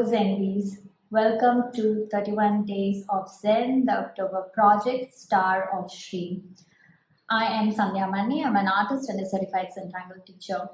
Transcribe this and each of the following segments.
Zenvies. Welcome to 31 Days of Zen, the October project, Star of Shree. I am Sandhya Manne. I'm an artist and a certified Zentangle teacher.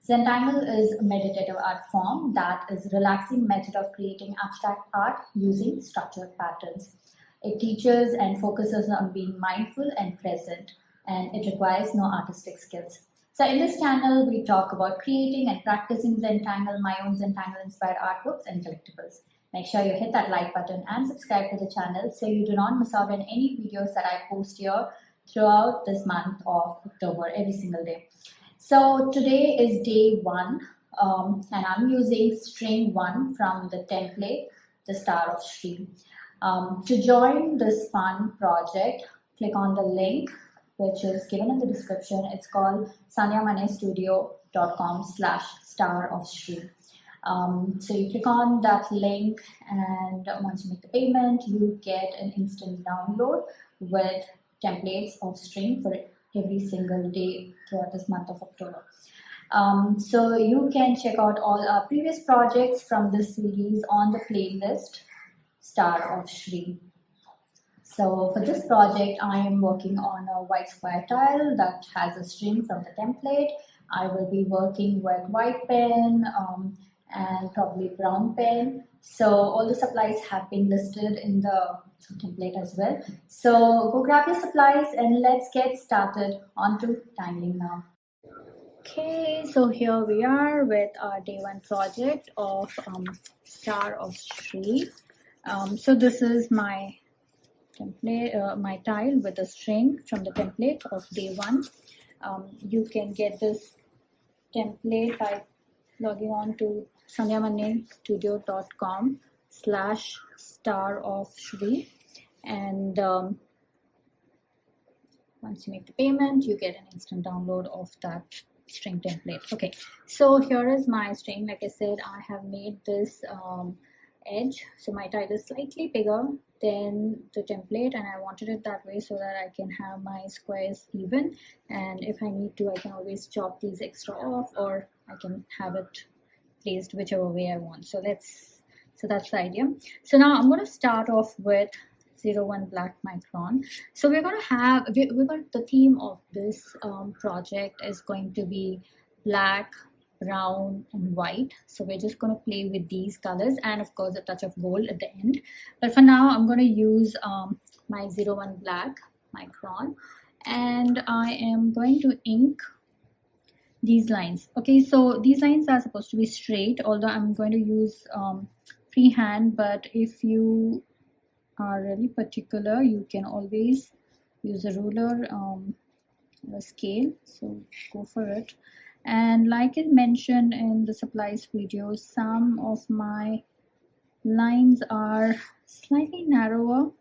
Zentangle is a meditative art form that is a relaxing method of creating abstract art using structured patterns. It teaches and focuses on being mindful and present, and it requires no artistic skills. So in this channel, we talk about creating and practicing Zentangle, my own Zentangle-inspired artworks and collectibles. Make sure you hit that like button and subscribe to the channel so you do not miss out on any videos that I post here throughout this month of October, every single day. So today is day 1, and I'm using string 1 from the template, the Star of Shree. To join this fun project, click on the link which is given in the description. It's called sandhyamannestudio.com/Star of Shree. So you click on that link, and once you make the payment, you get an instant download with templates of string for every single day throughout this month of October. So you can check out all our previous projects from this series on the playlist Star of Shree. So for this project, I am working on a white square tile that has a string from the template. I will be working with white pen and probably brown pen. So all the supplies have been listed in the template as well. So go grab your supplies and let's get started onto tangling now. Okay, so here we are with our day 1 project of Star of Shree. So this is my template, my tile with a string from the template of day 1. You can get this template by logging on to sandhyamannestudio.com/Star of Shree, and once you make the payment, you get an instant download of that string template. Okay, so here is my string. Like I said, I have made this edge, so my tile is slightly bigger than the template, and I wanted it that way so that I can have my squares even, and if I need to, I can always chop these extra off, or I can have it placed whichever way I want. So that's the idea. So now I'm going to start off with 01 black micron. So we're going to have the theme of this project is going to be black, brown and white. So we're just going to play with these colors, and of course a touch of gold at the end. But for now, I'm going to use my 01 black micron, and I am going to ink these lines. Okay, so these lines are supposed to be straight, although I'm going to use freehand, but if you are really particular, you can always use a ruler or a scale, so go for it. And like it mentioned in the supplies video, some of my lines are slightly narrower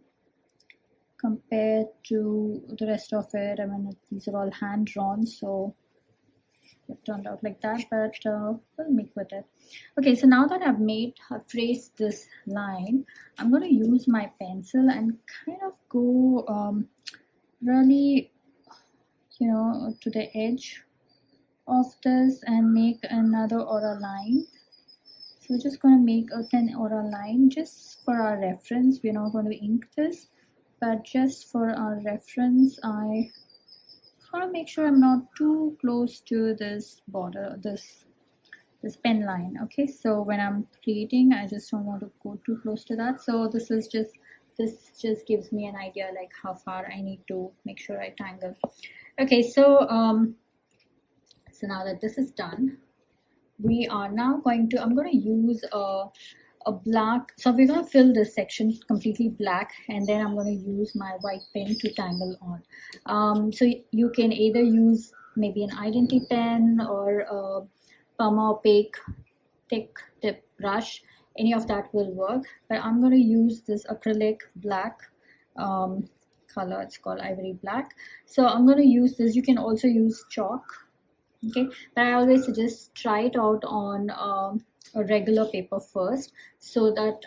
compared to the rest of it. I mean, these are all hand drawn, so it turned out like that, but we'll make with it. Okay, so now that I've traced this line, I'm going to use my pencil and kind of go really, to the edge of this and make another aura line. So we're just going to make a thin aura line just for our reference. We're not going to ink this, but just for our reference, I want to make sure I'm not too close to this border, this pen line. Okay, so when I'm creating, I just don't want to go too close to that. So this just gives me an idea like how far I need to make sure I tangle. Okay, so so now that this is done, we are now I'm going to use a black, so we're going to fill this section completely black, and then I'm going to use my white pen to tangle on. So you can either use maybe an identity pen or a perma opaque thick tip brush. Any of that will work, but I'm going to use this acrylic black color. It's called ivory black. So I'm going to use this. You can also use chalk. Okay, but I always suggest try it out on a regular paper first, so that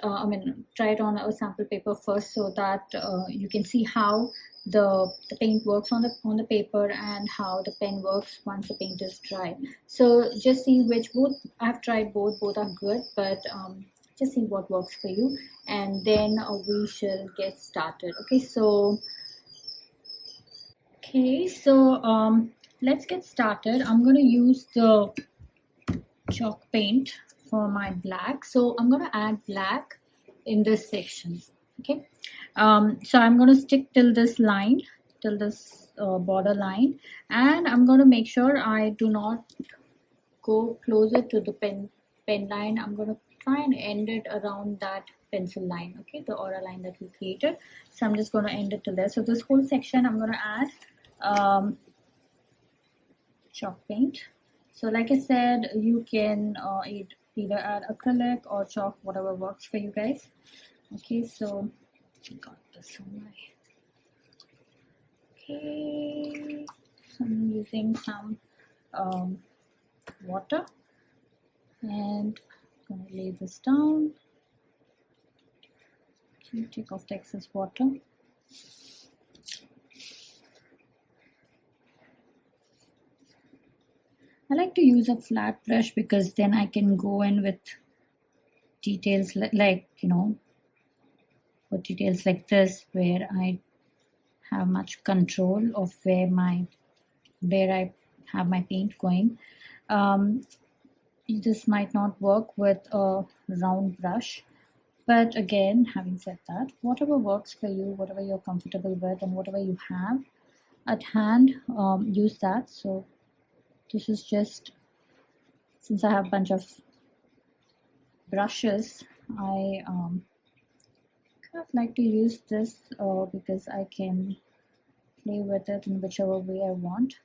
try it on a sample paper first, so that you can see how the paint works on the paper and how the pen works once the paint is dry. So just see which, both I've tried both are good, but just see what works for you, and then we shall get started. Okay, so let's get started. I'm going to use the chalk paint for my black, so I'm going to add black in this section. Okay, so I'm going to stick till this line, till this border line, and I'm going to make sure I do not go closer to the pen line. I'm going to try and end it around that pencil line, okay, the aura line that we created. So I'm just going to end it to there. So this whole section I'm going to add chalk paint. So like I said, you can either add acrylic or chalk, whatever works for you guys. Okay, so I got this on my, okay, so I'm using some water, and I'm going to lay this down. Okay, take off the excess water. I like to use a flat brush because then I can go in with details like, you know, with details like this, where I have much control of where I have my paint going. This might not work with a round brush, but again, having said that, whatever works for you, whatever you're comfortable with, and whatever you have at hand, use that. So this is just, since I have a bunch of brushes, I kind of like to use this because I can play with it in whichever way I want.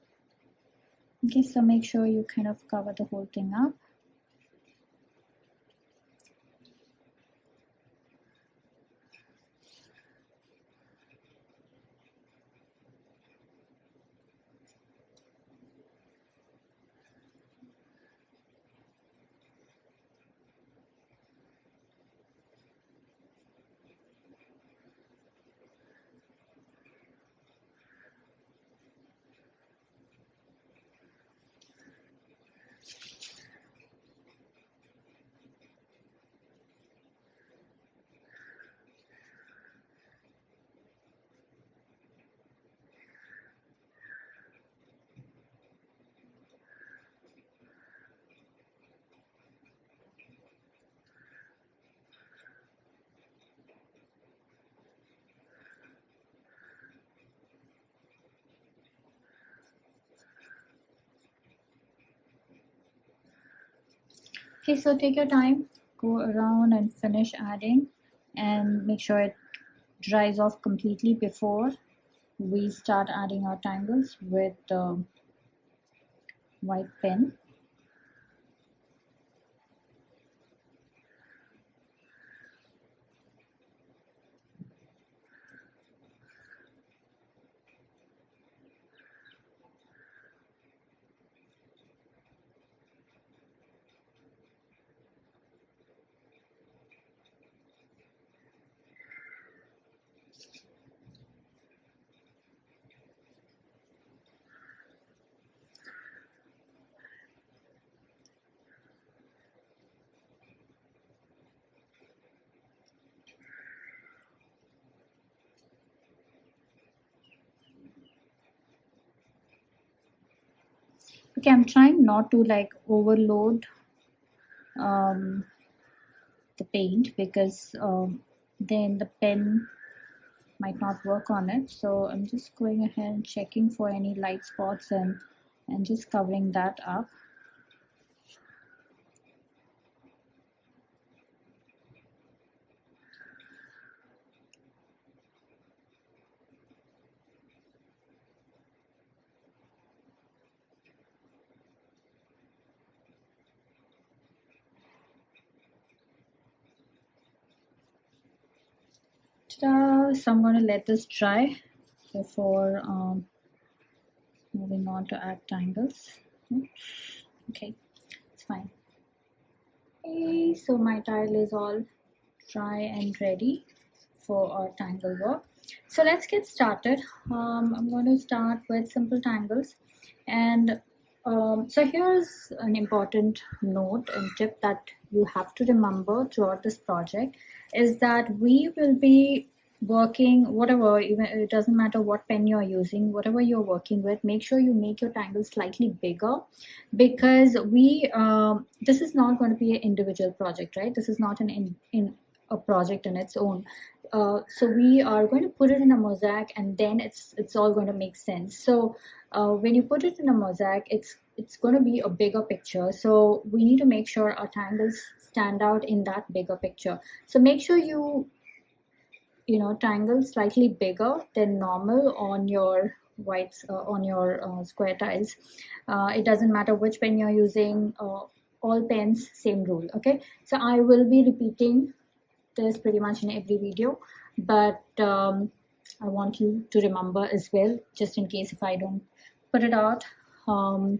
Okay, so make sure you kind of cover the whole thing up. Okay, so take your time, go around and finish adding, and make sure it dries off completely before we start adding our tangles with the white pen. Okay, I'm trying not to like overload the paint because then the pen might not work on it. So I'm just going ahead and checking for any light spots and just covering that up. Ta-da! So I'm going to let this dry before moving on to add tangles. Oops. Okay, it's fine. Okay, so my tile is all dry and ready for our tangle work. So let's get started. I'm going to start with simple tangles, and So here's an important note and tip that you have to remember throughout this project is that we will be working whatever, even it doesn't matter what pen you're using, whatever you're working with, make sure you make your tangles slightly bigger, because this is not going to be an individual project, right? This is not in a project in its own. So we are going to put it in a mosaic, and then it's all going to make sense. So when you put it in a mosaic, it's going to be a bigger picture. So we need to make sure our tangles stand out in that bigger picture. So make sure tangle slightly bigger than normal on your whites, on your square tiles. It doesn't matter which pen you're using. All pens, same rule. Okay, so I will be repeating this pretty much in every video, but I want you to remember as well, just in case if I don't put it out.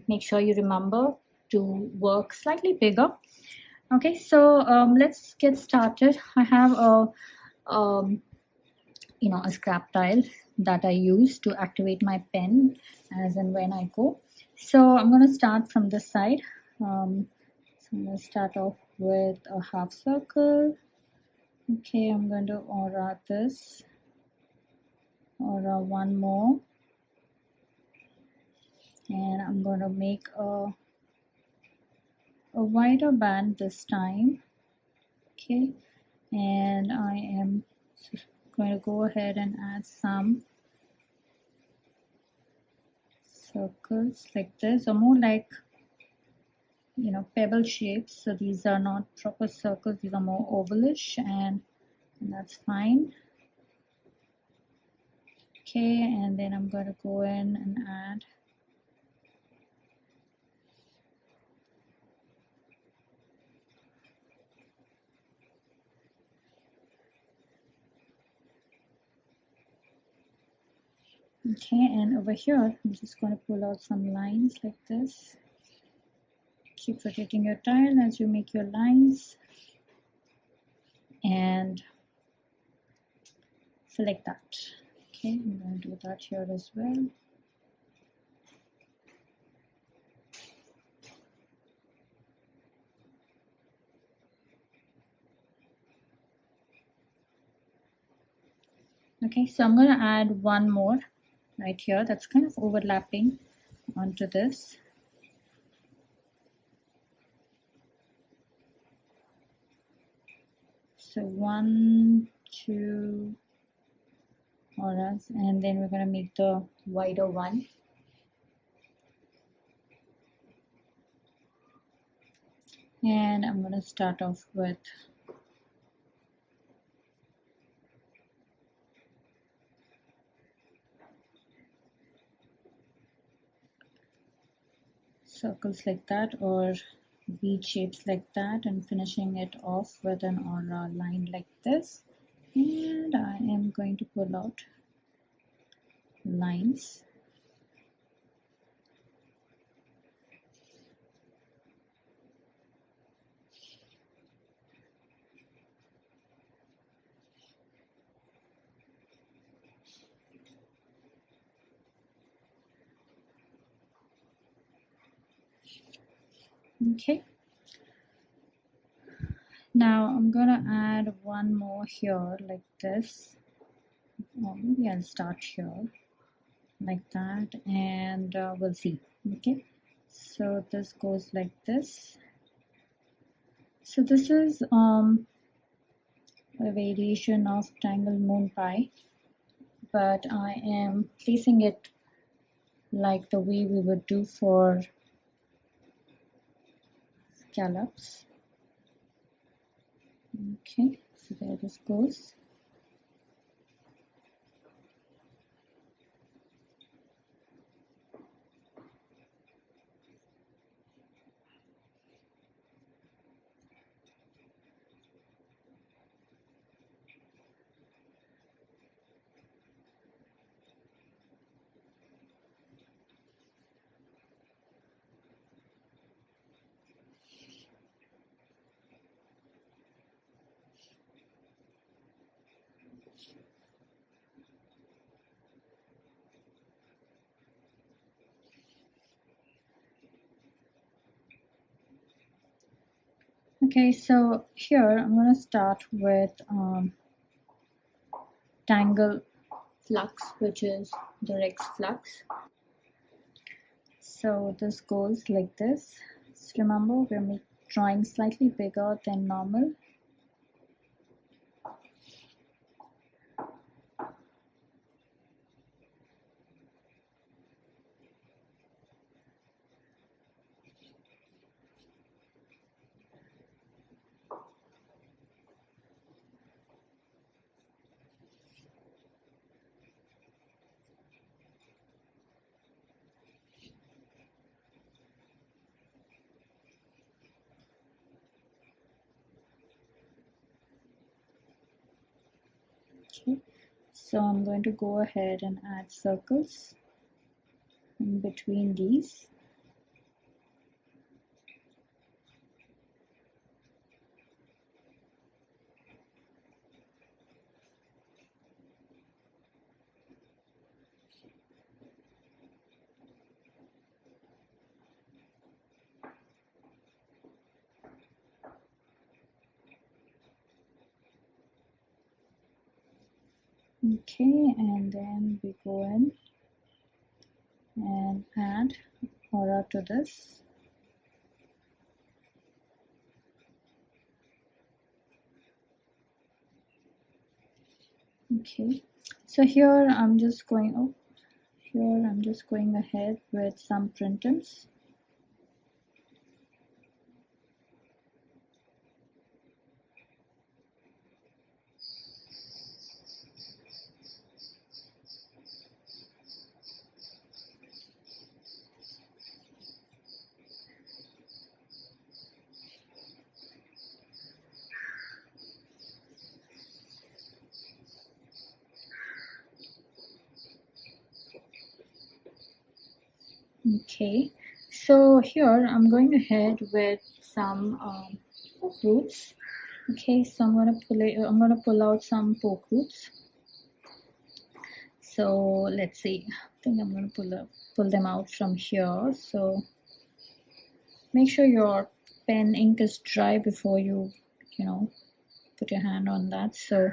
Make sure you remember to work slightly bigger. Okay, so let's get started. I have a scrap tile that I use to activate my pen as and when I go. So I'm going to start from this side. So I'm going to start off with a half circle. Okay, I'm going to aura this, aura one more, and I'm going to make a wider band this time. Okay, and I am going to go ahead and add some circles like this, or more like pebble shapes. So these are not proper circles, these are more ovalish, and that's fine. Okay, and then I'm going to go in and add okay, and over here I'm just going to pull out some lines like this. Keep rotating your tile as you make your lines, and select that. Okay, I'm going to do that here as well. Okay, so I'm going to add one more right here that's kind of overlapping onto this. So 1, 2 auras, and then we're going to make the wider one. And I'm going to start off with circles like that, or bead shapes like that, and finishing it off with an aura line like this. And I am going to pull out lines. Okay, now I'm gonna add one more here like this, or maybe I'll start here like that, and we'll see. Okay, so this goes like this. So this is a variation of Tangle Moon Pie, but I am placing it like the way we would do for scallops. Okay, so there this goes. Okay, so here I'm going to start with tangle flux, which is direct flux. So this goes like this. Just remember, we're drawing slightly bigger than normal. Okay, so I'm going to go ahead and add circles in between these. Okay, and then we go in and add aura to this. Okay, so here I'm just going ahead with some printers. Okay, so here I'm going ahead with some poke roots. Okay, so I'm gonna pull out some poke roots. So let's see. I think I'm gonna pull them out from here. So make sure your pen ink is dry before you put your hand on that. So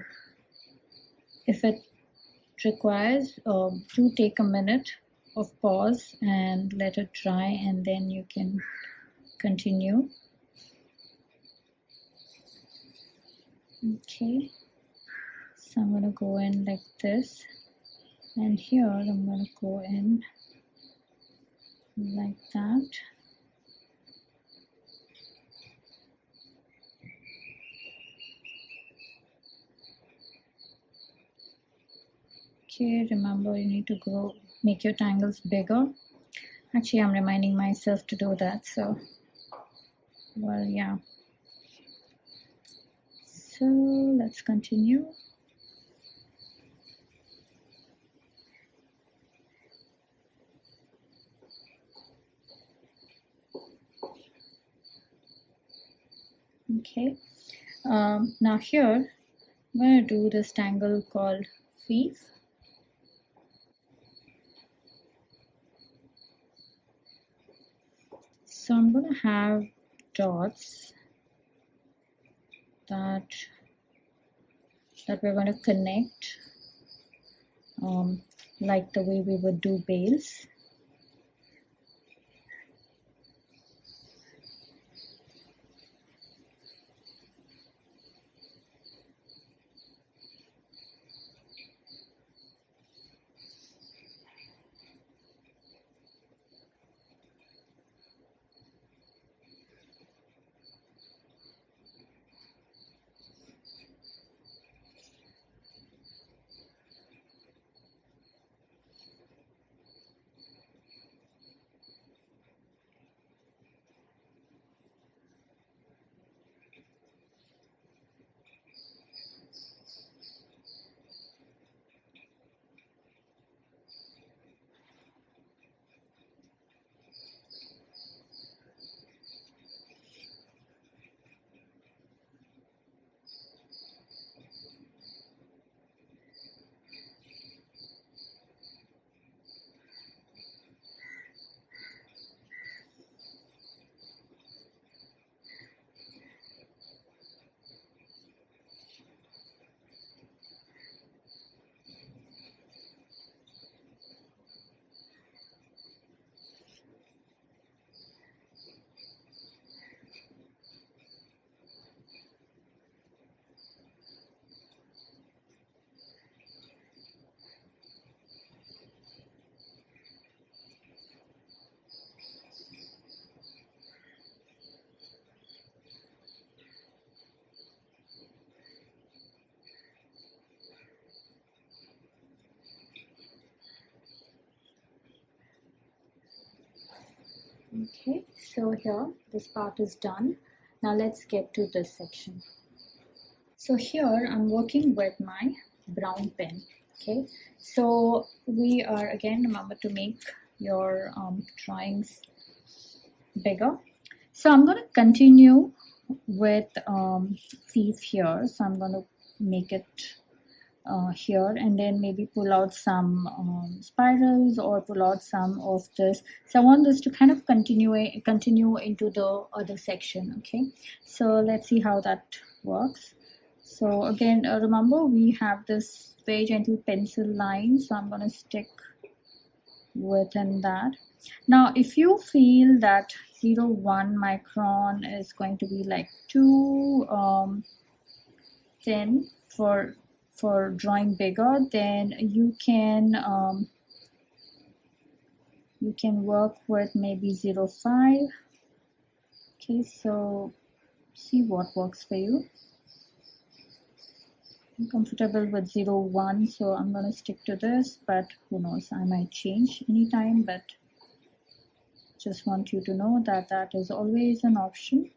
if it requires, do take a minute of pause and let it dry, and then you can continue. Okay, so I'm going to go in like this, and here I'm going to go in like that. Okay, remember you need to make your tangles bigger. Actually, I'm reminding myself to do that, so well, yeah. So let's continue. Okay, now here I'm going to do this tangle called Fief. So I'm going to have dots that we're going to connect like the way we would do bales. Okay, so here this part is done. Now let's get to this section. So here I'm working with my brown pen. Okay, so we are, again, remember to make your drawings bigger. So I'm going to continue with these here. So I'm going to make it here, and then maybe pull out some spirals or pull out some of this. So I want this to kind of continue into the other section. Okay, so let's see how that works. So again, remember we have this very gentle pencil line, so I'm going to stick within that. Now if you feel that 0.1 micron is going to be like too thin for drawing bigger, then you can work with maybe 0.5. Okay, so see what works for you. I'm comfortable with 0.1, so I'm going to stick to this, but who knows, I might change anytime, but just want you to know that that is always an option.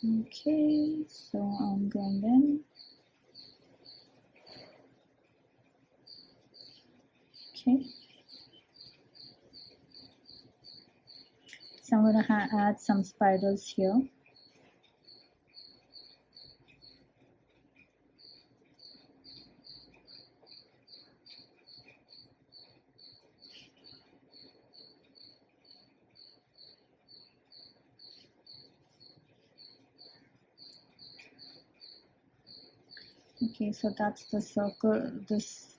Okay, so I'm going in. Okay, so I'm going to add some spirals here. Okay, so that's the circle, this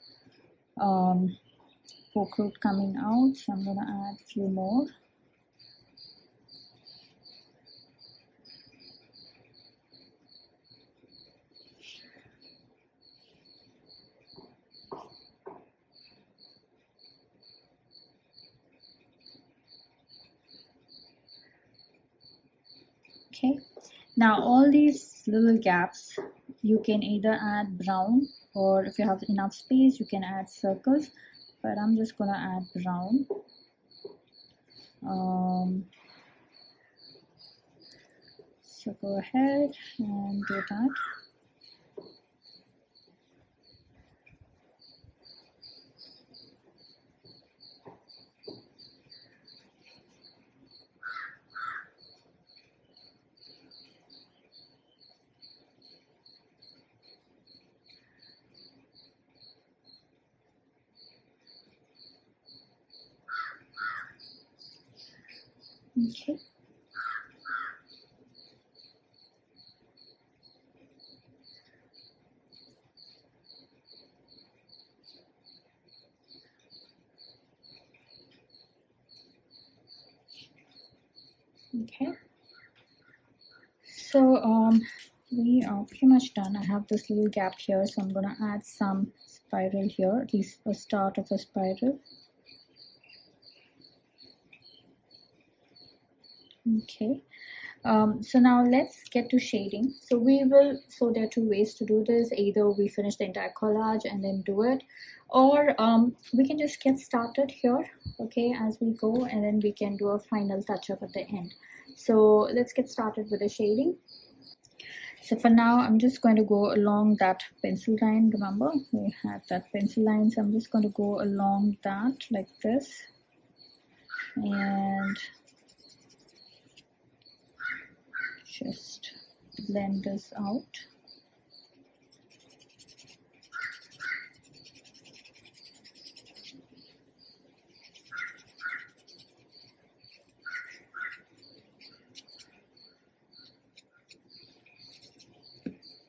poke root coming out, so I'm going to add a few more. Okay, now all these little gaps you can either add brown, or if you have enough space you can add circles, but I'm just gonna add brown. So go ahead and do that. Okay. Okay. So we are pretty much done. I have this little gap here, so I'm gonna add some spiral here, at least a start of a spiral. Okay. So now let's get to shading. So there are two ways to do this. Either we finish the entire collage and then do it, or we can just get started here, okay, as we go, and then we can do a final touch up at the end. So let's get started with the shading. So for now, I'm just going to go along that pencil line. Remember, we have that pencil line, so I'm just going to go along that like this, and just blend this out.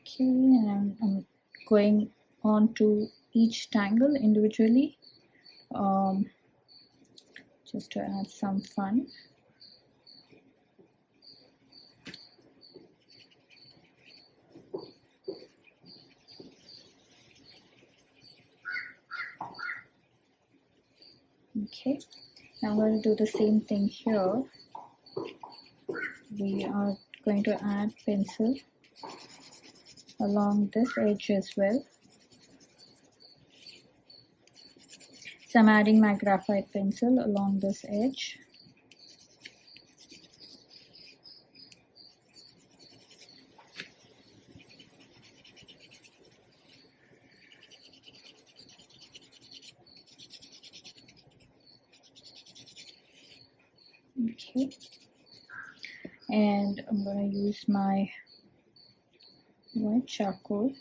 Okay, and I'm going on to each tangle individually, just to add some fun. Okay, now I'm going to do the same thing here. We are going to add pencil along this edge as well. So I'm adding my graphite pencil along this edge. Okay, and I'm going to use my white charcoal.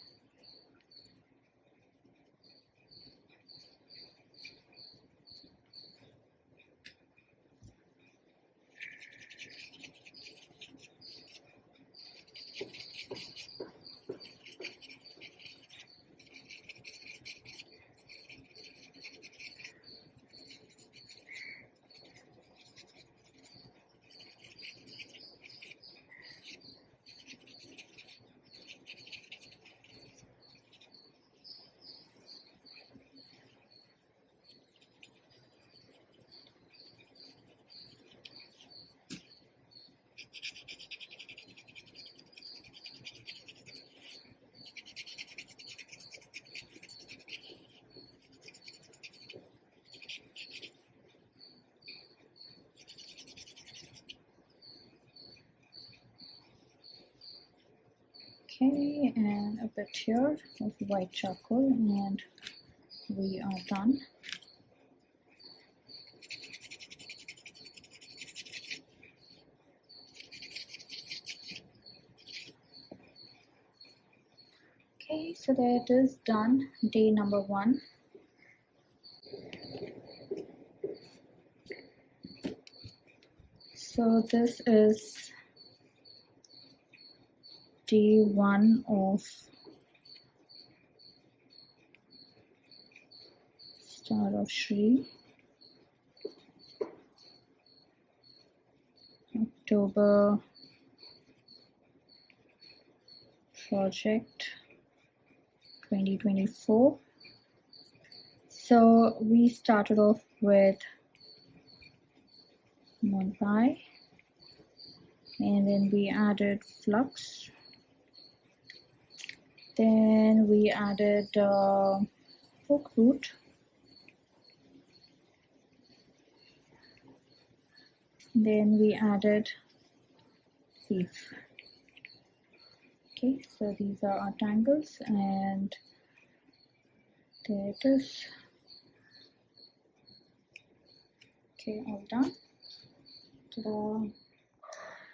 Okay, and a bit here of white charcoal, and we are done. Okay, so that is done, day number 1. So this is day 1 of STAR of SHREE, October project 2024. So we started off with Mumbai, and then we added flux, then we added hook root, then we added thief. Okay, so these are our tangles, and there it is. Okay, all done. Ta-da.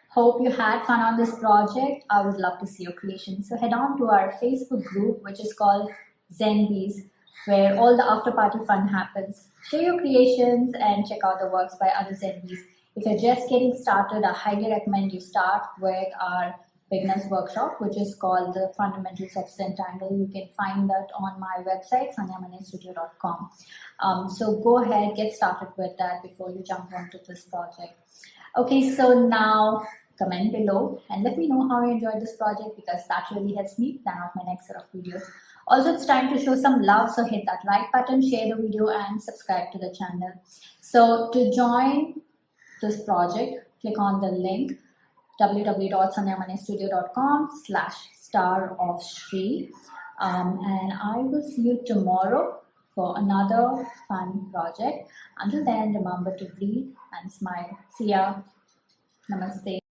Hope you had fun on this project. I would love to see your creations. So head on to our Facebook group, which is called Zenbees, where all the after party fun happens. Share your creations and check out the works by other Zenbees. If you're just getting started, I highly recommend you start with our beginners workshop, which is called the Fundamentals of Zentangle. You can find that on my website, sandhyamanne.com. So go ahead, get started with that before you jump onto this project. Okay, so now comment below and let me know how you enjoyed this project, because that really helps me plan out my next set of videos. Also, it's time to show some love, so hit that like button, share the video, and subscribe to the channel. So to join this project, click on the link www.sandhyamannestudio.com/STAR of SHREE, and I will see you tomorrow for another fun project. Until then, remember to breathe and smile. See ya. Namaste.